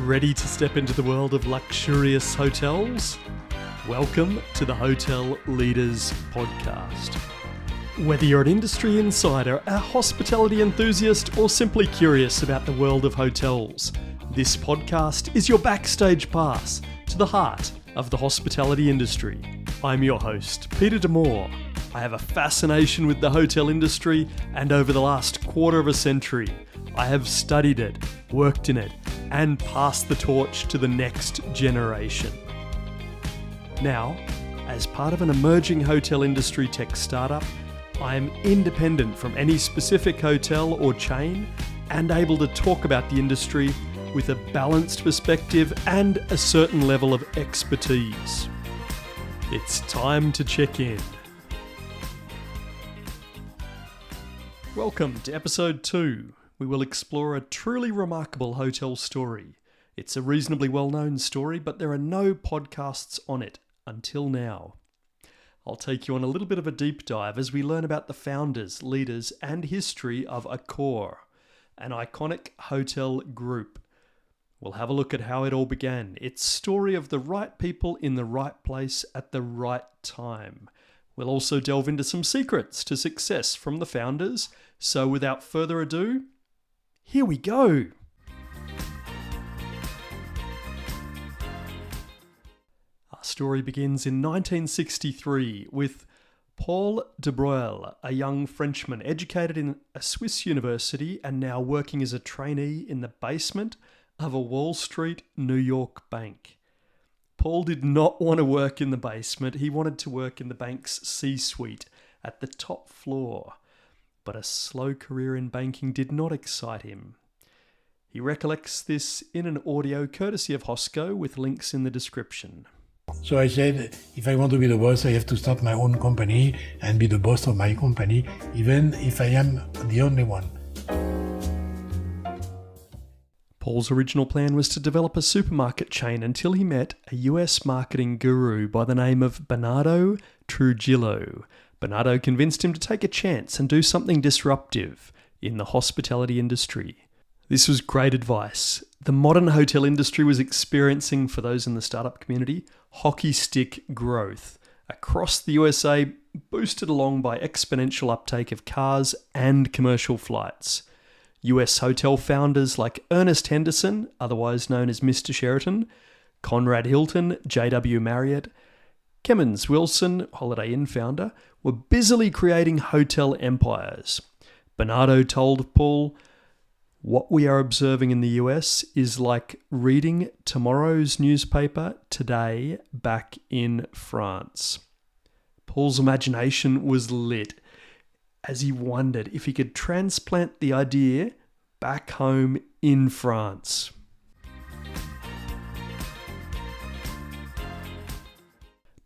Ready to step into the world of luxurious hotels? Welcome to the Hotel Leaders Podcast. Whether you're an industry insider, a hospitality enthusiast, or simply curious about the world of hotels, this podcast is your backstage pass to the heart of the hospitality industry. I'm your host, Peter Demore. I have a fascination with the hotel industry, and over the last quarter of a century, I have studied it, worked in it, and passed the torch to the next generation. Now, as part of an emerging hotel industry tech startup, I am independent from any specific hotel or chain and able to talk about the industry with a balanced perspective and a certain level of expertise. It's time to check in. Welcome to episode 2. We will explore a truly remarkable hotel story. It's a reasonably well-known story, but there are no podcasts on it until now. I'll take you on a little bit of a deep dive as we learn about the founders, leaders, and history of Accor, an iconic hotel group. We'll have a look at how it all began, its story of the right people in the right place at the right time. We'll also delve into some secrets to success from the founders. So without further ado, here we go. Our story begins in 1963 with Paul DUBRULE, a young Frenchman educated in a Swiss university and now working as a trainee in the basement of a Wall Street, New York bank. Paul did not want to work in the basement. He wanted to work in the bank's C-suite at the top floor. But a slow career in banking did not excite him. He recollects this in an audio courtesy of Hosco with links in the description. So I said, if I want to be the boss, I have to start my own company and be the boss of my company, even if I am the only one. Paul's original plan was to develop a supermarket chain until he met a US marketing guru by the name of Bernardo Trujillo. Bernardo convinced him to take a chance and do something disruptive in the hospitality industry. This was great advice. The modern hotel industry was experiencing, for those in the startup community, hockey stick growth across the USA, boosted along by exponential uptake of cars and commercial flights. US hotel founders like Ernest Henderson, otherwise known as Mr. Sheraton, Conrad Hilton, J.W. Marriott, Kemmons Wilson, Holiday Inn founder, were busily creating hotel empires. Bernardo told Paul, "What we are observing in the US is like reading tomorrow's newspaper today back in France." Paul's imagination was lit as he wondered if he could transplant the idea back home in France.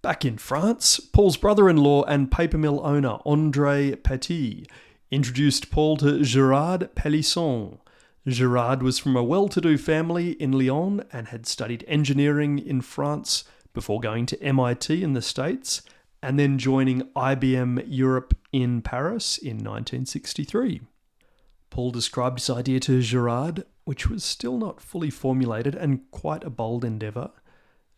Back in France, Paul's brother-in-law and paper mill owner André Petit introduced Paul to GERARD PELISSON. GERARD was from a well-to-do family in Lyon and had studied engineering in France before going to MIT in the States and then joining IBM Europe in Paris in 1963. Paul described his idea to GERARD, which was still not fully formulated and quite a bold endeavour.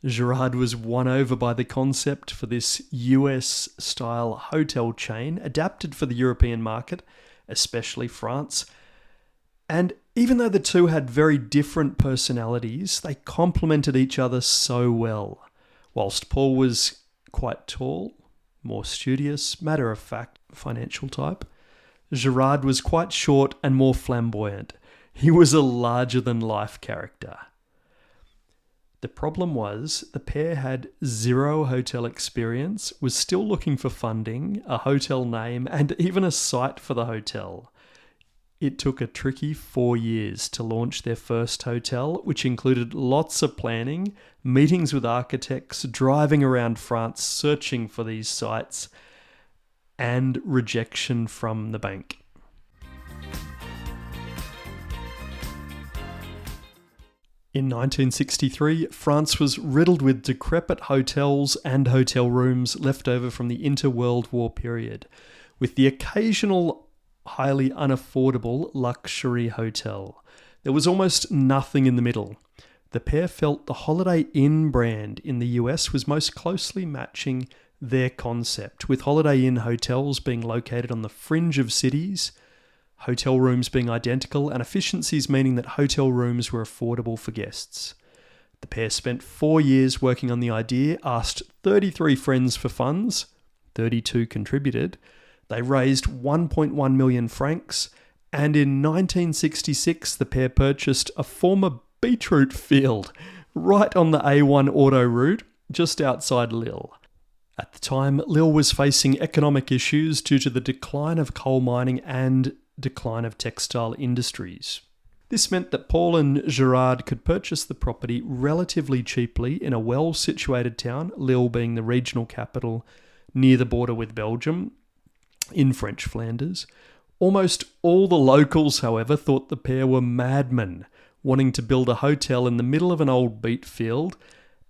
GERARD was won over by the concept for this US-style hotel chain adapted for the European market, especially France. And even though the two had very different personalities, they complemented each other so well. Whilst Paul was quite tall, more studious, matter-of-fact financial type, GERARD was quite short and more flamboyant. He was a larger-than-life character. The problem was the pair had zero hotel experience, was still looking for funding, a hotel name, and even a site for the hotel. It took a tricky 4 years to launch their first hotel, which included lots of planning, meetings with architects, driving around France searching for these sites, and rejection from the bank. In 1963, France was riddled with decrepit hotels and hotel rooms left over from the inter-World War period, with the occasional highly unaffordable luxury hotel. There was almost nothing in the middle. the pair felt the Holiday Inn brand in the US was most closely matching their concept, with Holiday Inn hotels being located on the fringe of cities, hotel rooms being identical, and efficiencies meaning that hotel rooms were affordable for guests. The pair spent 4 years working on the idea, asked 33 friends for funds, 32 contributed. They raised 1.1 million francs, and in 1966 the pair purchased a former beetroot field right on the A1 auto route just outside Lille. At the time, Lille was facing economic issues due to the decline of coal mining and decline of textile industries. This meant that Paul and Gerard could purchase the property relatively cheaply in a well-situated town, Lille being the regional capital near the border with Belgium, in French Flanders. Almost all the locals, however, thought the pair were madmen, wanting to build a hotel in the middle of an old beet field,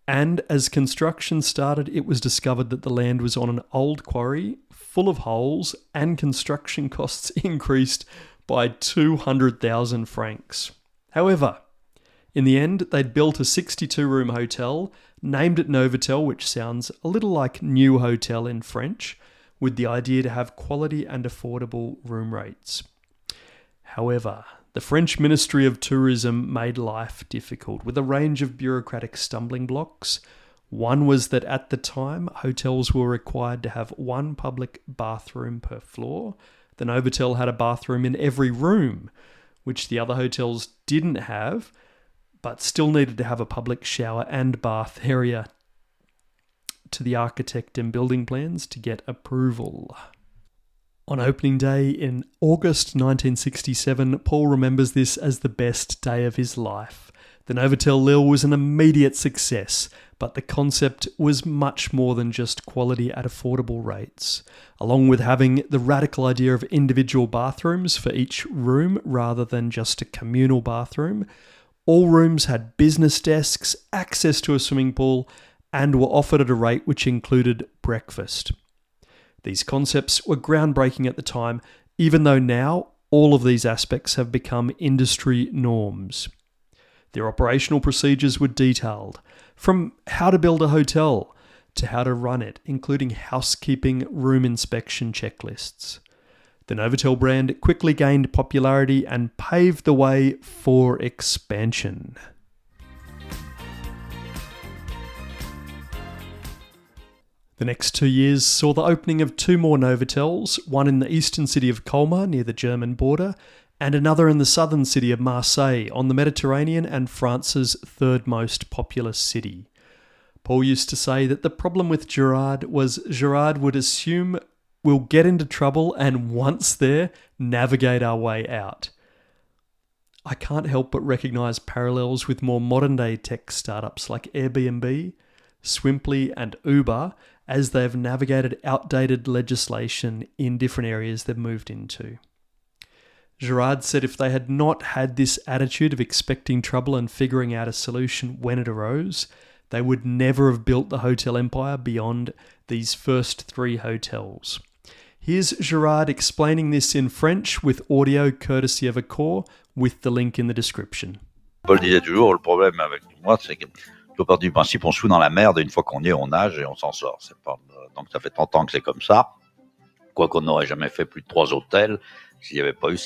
and as construction started, it was discovered that the land was on an old quarry full of holes, and construction costs increased by 200,000 francs. However, in the end, they'd built a 62-room hotel, named it NOVOTEL, which sounds a little like New Hotel in French, with the idea to have quality and affordable room rates. However, the French Ministry of Tourism made life difficult with a range of bureaucratic stumbling blocks. One was that at the time, hotels were required to have one public bathroom per floor. The NOVOTEL had a bathroom in every room, which the other hotels didn't have, but still needed to have a public shower and bath area to the architect and building plans to get approval. On opening day in August 1967, Paul remembers this as the best day of his life. The NOVOTEL Lille was an immediate success, but the concept was much more than just quality at affordable rates. Along with having the radical idea of individual bathrooms for each room rather than just a communal bathroom, all rooms had business desks, access to a swimming pool, and were offered at a rate which included breakfast. These concepts were groundbreaking at the time, even though now all of these aspects have become industry norms. Their operational procedures were detailed, from how to build a hotel to how to run it, including housekeeping, room inspection checklists. The NOVOTEL brand quickly gained popularity and paved the way for expansion. The next 2 years saw the opening of 2 more NOVOTELs, one in the eastern city of Colmar near the German border, and another in the southern city of Marseille on the Mediterranean and France's third most populous city. Paul used to say that the problem with Gerard was Gerard would assume we'll get into trouble and once there, navigate our way out. I can't help but recognise parallels with more modern day tech startups like Airbnb, Swimply and Uber as they've navigated outdated legislation in different areas they've moved into. Gerard said if they had not had this attitude of expecting trouble and figuring out a solution when it arose, they would never have built the hotel empire beyond these first 3 hotels. Here's Gerard explaining this in French with audio courtesy of Accor, with the link in the description. Paul disait toujours, le problème avec moi, c'est que faut partir du principe on se fout dans la merde et une fois qu'on y est, on nage et on s'en sort. C'est pas, donc ça fait 30 ans que c'est comme ça. Quoi qu'on n'aurait jamais fait plus de 3 hôtels s'il n'y avait pas eu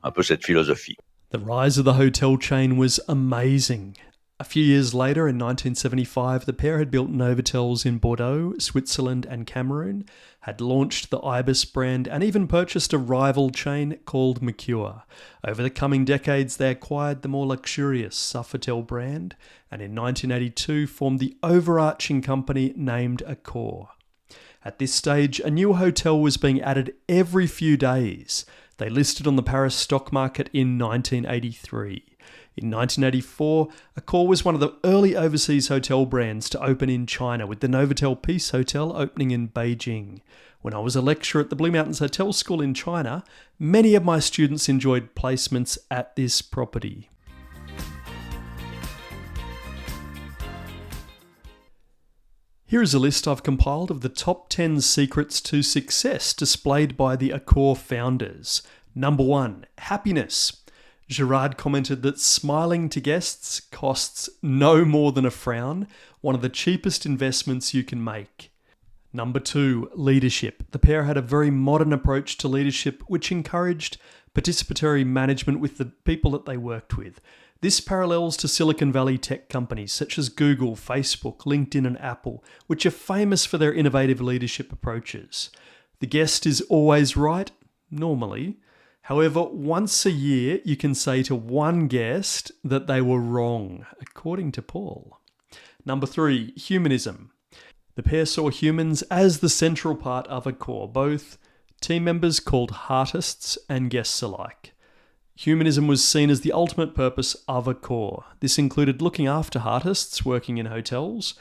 un peu cette philosophie. The rise of the hotel chain was amazing. A few years later, in 1975, the pair had built NOVOTELs in Bordeaux, Switzerland and Cameroon, had launched the Ibis brand and even purchased a rival chain called Mercure. Over the coming decades, they acquired the more luxurious Sofitel brand and in 1982 formed the overarching company named Accor. At this stage, a new hotel was being added every few days. They listed on the Paris stock market in 1983. In 1984, Accor was one of the early overseas hotel brands to open in China, with the NOVOTEL Peace Hotel opening in Beijing. When I was a lecturer at the Blue Mountains Hotel School in China, many of my students enjoyed placements at this property. Here is a list I've compiled of the top 10 secrets to success displayed by the Accor founders. Number 1, happiness. Gerard commented that smiling to guests costs no more than a frown, one of the cheapest investments you can make. Number 2, leadership. The pair had a very modern approach to leadership which encouraged participatory management with the people that they worked with. This parallels to Silicon Valley tech companies such as Google, Facebook, LinkedIn and Apple, which are famous for their innovative leadership approaches. The guest is always right, normally. However, once a year, you can say to one guest that they were wrong, according to Paul. Number 3, humanism. The pair saw humans as the central part of Accor, both team members called Heartists and guests alike. Humanism was seen as the ultimate purpose of Accor. This included looking after Heartists working in hotels.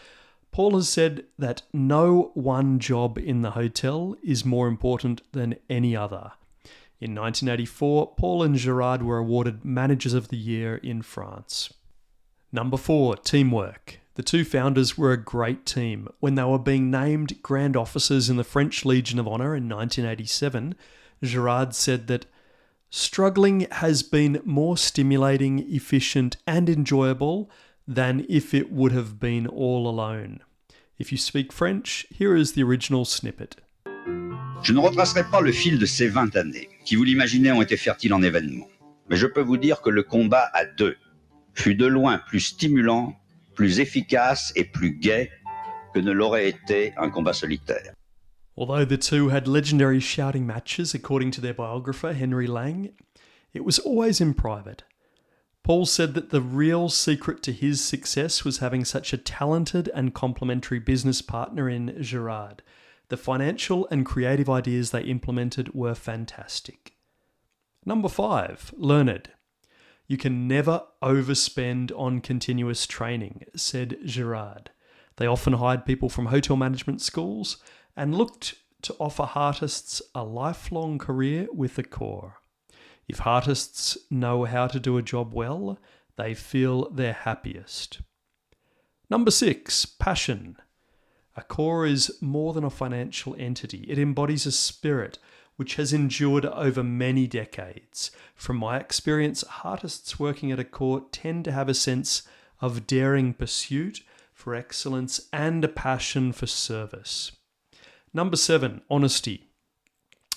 Paul has said that no one job in the hotel is more important than any other. In 1984, Paul and Gerard were awarded Managers of the Year in France. Number 4, teamwork. The two founders were a great team. When they were being named Grand Officers in the French Legion of Honor in 1987, Gerard said that struggling has been more stimulating, efficient, and enjoyable than if it would have been all alone. If you speak French, here is the original snippet. Je ne retracerai pas le fil de ces 20 années, qui, vous l'imaginez, ont été fertiles en événements. Mais je peux vous dire que le combat à deux fut de loin plus stimulant, plus efficace et plus gai que ne l'aurait été un combat solitaire. Although the two had legendary shouting matches, according to their biographer Henry Lang, it was always in private. Paul said that the real secret to his success was having such a talented and complementary business partner in Gerard. The financial and creative ideas they implemented were fantastic. Number 5, learned. You can never overspend on continuous training, said Gerard. They often hired people from hotel management schools and looked to offer Heartists a lifelong career with Accor. If Heartists know how to do a job well, they feel they're happiest. Number 6, passion. Accor is more than a financial entity. It embodies a spirit which has endured over many decades. From my experience, Heartists working at Accor tend to have a sense of daring pursuit for excellence and a passion for service. Number 7, honesty.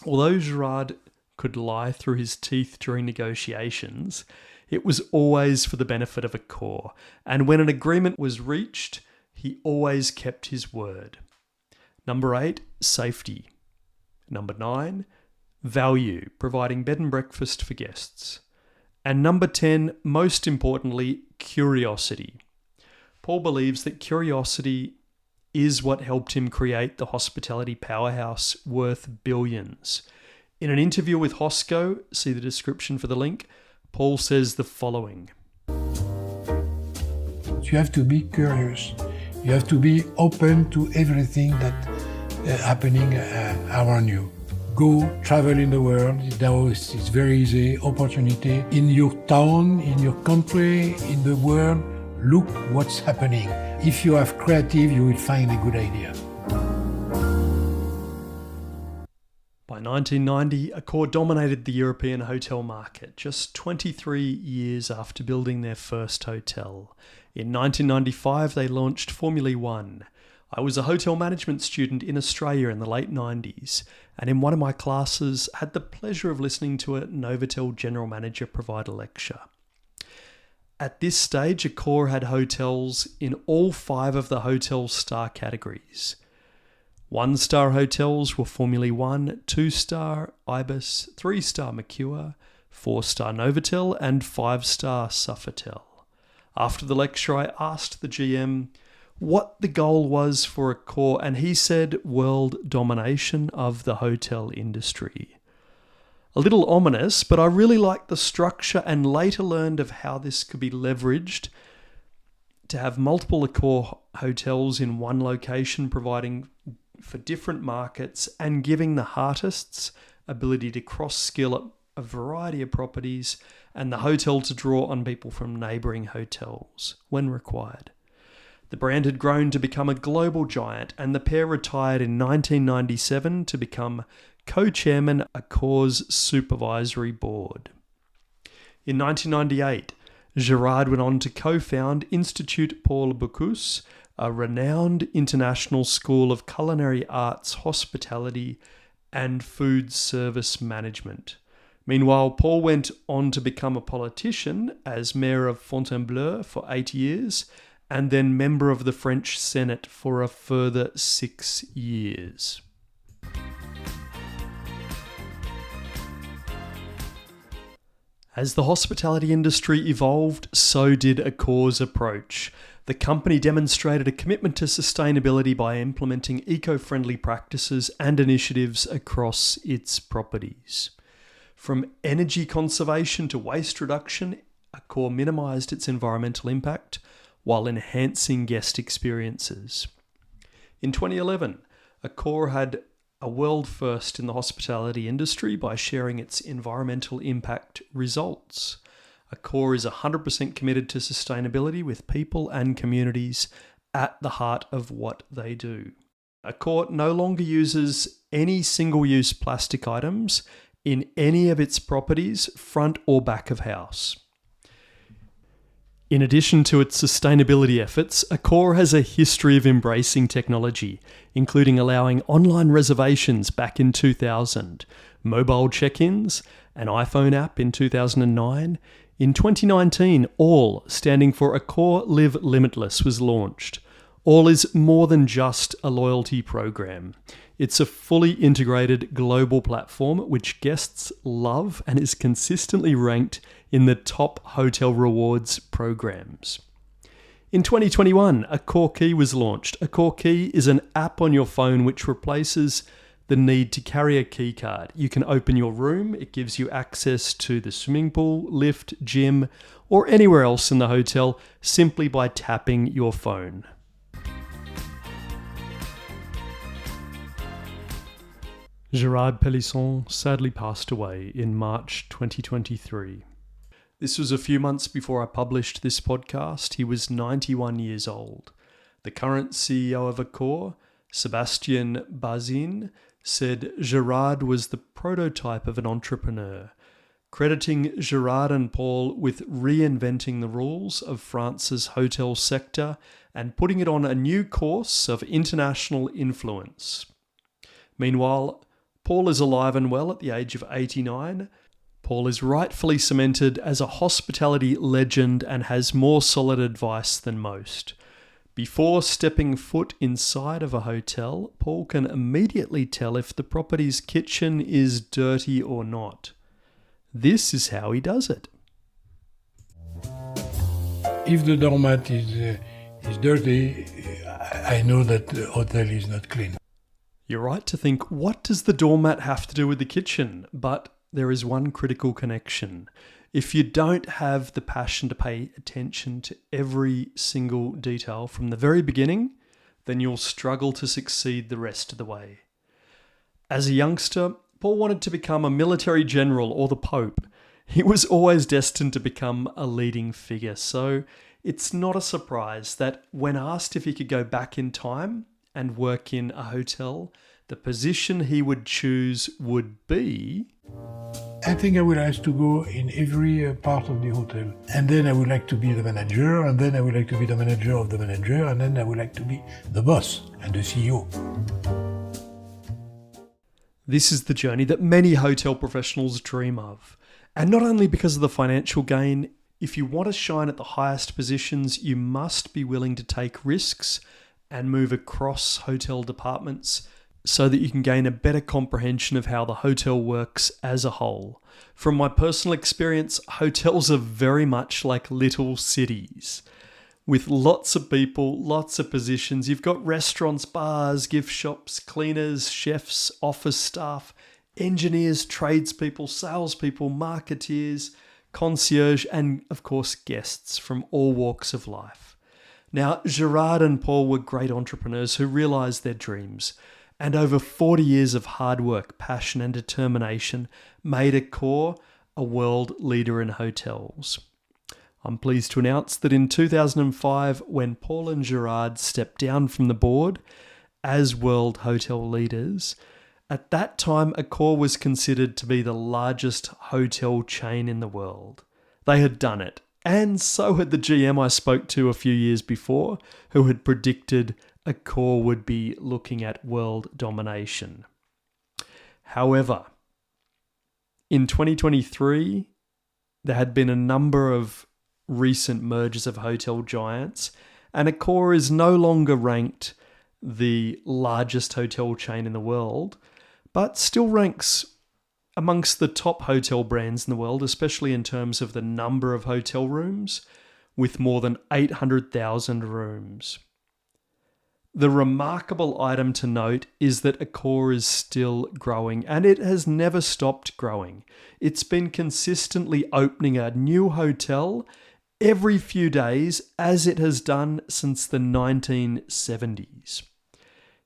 Although Gerard could lie through his teeth during negotiations, it was always for the benefit of Accor, and when an agreement was reached, he always kept his word. Number 8, safety. Number 9, value, providing bed and breakfast for guests. And number 10, most importantly, curiosity. Paul believes that curiosity is what helped him create the hospitality powerhouse worth billions. In an interview with Hosco, see the description for the link, Paul says the following. You have to be curious. You have to be open to everything that happening around you. Go travel in the world. It's very easy. Opportunity in your town, in your country, in the world. Look what's happening. If you are creative, you will find a good idea. By 1990, Accor dominated the European hotel market, just 23 years after building their first hotel. In 1995, they launched Formula One. I was a hotel management student in Australia in the late 90s, and in one of my classes had the pleasure of listening to a NOVOTEL general manager provide a lecture. At this stage, Accor had hotels in all 5 of the hotel star categories. 1-star hotels were Formula One, 2-star Ibis, 3-star Mercure, 4-star NOVOTEL, and 5-star Sofitel. After the lecture, I asked the GM what the goal was for Accor, and he said world domination of the hotel industry. A little ominous, but I really liked the structure and later learned of how this could be leveraged to have multiple Accor hotels in one location, providing for different markets and giving the Heartists ability to cross-skill a variety of properties and the hotel to draw on people from neighbouring hotels when required. The brand had grown to become a global giant, and the pair retired in 1997 to become co-chairman Accor's supervisory board. In 1998, Gerard went on to co-found Institut Paul Bocuse, a renowned international school of culinary arts, hospitality, and food service management. Meanwhile, Paul went on to become a politician as mayor of Fontainebleau for 8 years and then member of the French Senate for a further 6 years. As the hospitality industry evolved, so did Accor's approach. The company demonstrated a commitment to sustainability by implementing eco-friendly practices and initiatives across its properties. From energy conservation to waste reduction, Accor minimised its environmental impact while enhancing guest experiences. In 2011, Accor had a world first in the hospitality industry by sharing its environmental impact results. Accor is 100% committed to sustainability with people and communities at the heart of what they do. Accor no longer uses any single-use plastic items in any of its properties, front or back of house. In addition to its sustainability efforts, Accor has a history of embracing technology, including allowing online reservations back in 2000, mobile check-ins, an iPhone app in 2009. In 2019, ALL, standing for Accor Live Limitless, was launched. ALL is more than just a loyalty program. It's a fully integrated global platform which guests love and is consistently ranked in the top hotel rewards programs. In 2021, Accor Key was launched. Accor Key is an app on your phone which replaces the need to carry a key card. You can open your room, it gives you access to the swimming pool, lift, gym, or anywhere else in the hotel simply by tapping your phone. Gerard Pelisson sadly passed away in March 2023. This was a few months before I published this podcast. He was 91 years old. The current CEO of Accor, Sébastien Bazin, said Gerard was the prototype of an entrepreneur, crediting Gerard and Paul with reinventing the rules of France's hotel sector and putting it on a new course of international influence. Meanwhile, Paul is alive and well at the age of 89. Paul is rightfully cemented as a hospitality legend and has more solid advice than most. Before stepping foot inside of a hotel, Paul can immediately tell if the property's kitchen is dirty or not. This is how he does it. If the doormat is dirty, I know that the hotel is not clean. You're right to think, what does the doormat have to do with the kitchen? But there is one critical connection. If you don't have the passion to pay attention to every single detail from the very beginning, then you'll struggle to succeed the rest of the way. As a youngster, Paul wanted to become a military general or the Pope. He was always destined to become a leading figure, so it's not a surprise that when asked if he could go back in time and work in a hotel, the position he would choose would be... I think I would like to go in every part of the hotel. And then I would like to be the manager, and then I would like to be the manager of the manager, and then I would like to be the boss and the CEO. This is the journey that many hotel professionals dream of. And not only because of the financial gain, if you want to shine at the highest positions, you must be willing to take risks and move across hotel departments so that you can gain a better comprehension of how the hotel works as a whole. From my personal experience, hotels are very much like little cities. With lots of people, lots of positions. You've got restaurants, bars, gift shops, cleaners, chefs, office staff, engineers, tradespeople, salespeople, marketeers, concierge, and of course guests from all walks of life. Now, Gerard and Paul were great entrepreneurs who realised their dreams, and over 40 years of hard work, passion and determination made Accor a world leader in hotels. I'm pleased to announce that in 2005, when Paul and Gerard stepped down from the board as world hotel leaders, at that time Accor was considered to be the largest hotel chain in the world. They had done it. And so had the GM I spoke to a few years before, who had predicted Accor would be looking at world domination. However, in 2023, there had been a number of recent mergers of hotel giants, and Accor is no longer ranked the largest hotel chain in the world, but still ranks amongst the top hotel brands in the world, especially in terms of the number of hotel rooms, with more than 800,000 rooms. The remarkable item to note is that Accor is still growing, and it has never stopped growing. It's been consistently opening a new hotel every few days, as it has done since the 1970s.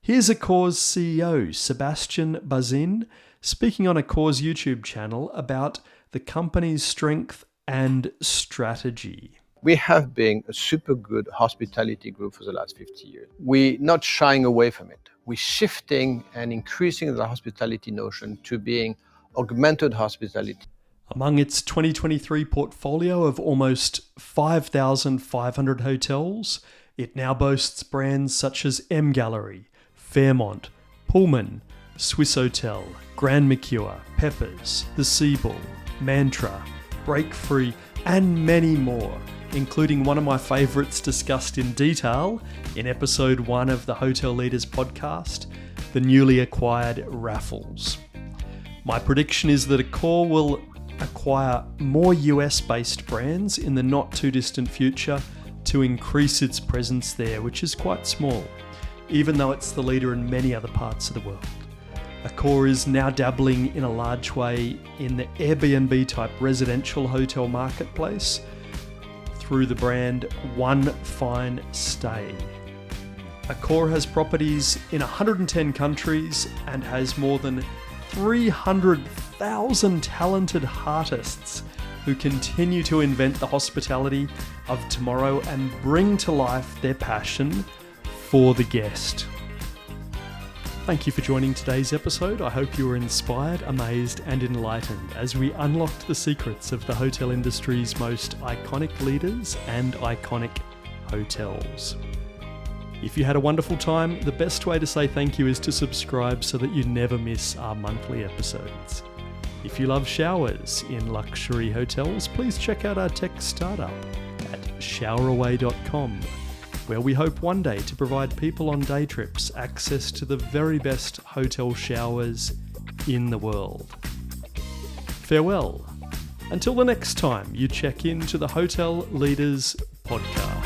Here's Accor's CEO, Sebastian Bazin, speaking on Accor's YouTube channel about the company's strength and strategy. We have been a super good hospitality group for the last 50 years. We're not shying away from it. We're shifting and increasing the hospitality notion to being augmented hospitality. Among its 2023 portfolio of almost 5,500 hotels, it now boasts brands such as M Gallery, Fairmont, Pullman, Swissôtel, Grand Mercure, Peppers, The Seabull, Mantra, Breakfree, and many more, including one of my favourites discussed in detail in episode 1 of the Hotel Leaders podcast, the newly acquired Raffles. My prediction is that Accor will acquire more US-based brands in the not too distant future to increase its presence there, which is quite small, even though it's the leader in many other parts of the world. Accor is now dabbling in a large way in the Airbnb-type residential hotel marketplace through the brand One Fine Stay. Accor has properties in 110 countries and has more than 300,000 talented Heartists who continue to invent the hospitality of tomorrow and bring to life their passion for the guest. Thank you for joining today's episode. I hope you were inspired, amazed, and enlightened as we unlocked the secrets of the hotel industry's most iconic leaders and iconic hotels. If you had a wonderful time, the best way to say thank you is to subscribe so that you never miss our monthly episodes. If you love showers in luxury hotels, please check out our tech startup at showeraway.com, where we hope one day to provide people on day trips access to the very best hotel showers in the world. Farewell. Until the next time you check into the Hotel Leaders podcast.